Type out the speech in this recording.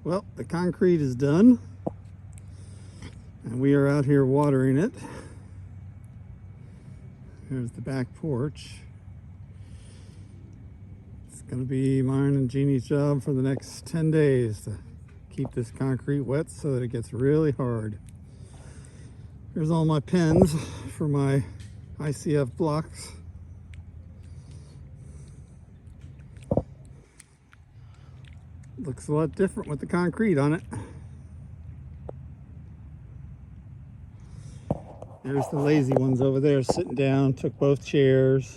Well, the concrete is done, and we are out here watering it. Here's the back porch. It's going to be mine and Jeannie's job for the next 10 days to keep this concrete wet so that it gets really hard. Here's all my pins for my ICF blocks. Looks a lot different with the concrete on it. There's the lazy ones over there sitting down, took both chairs.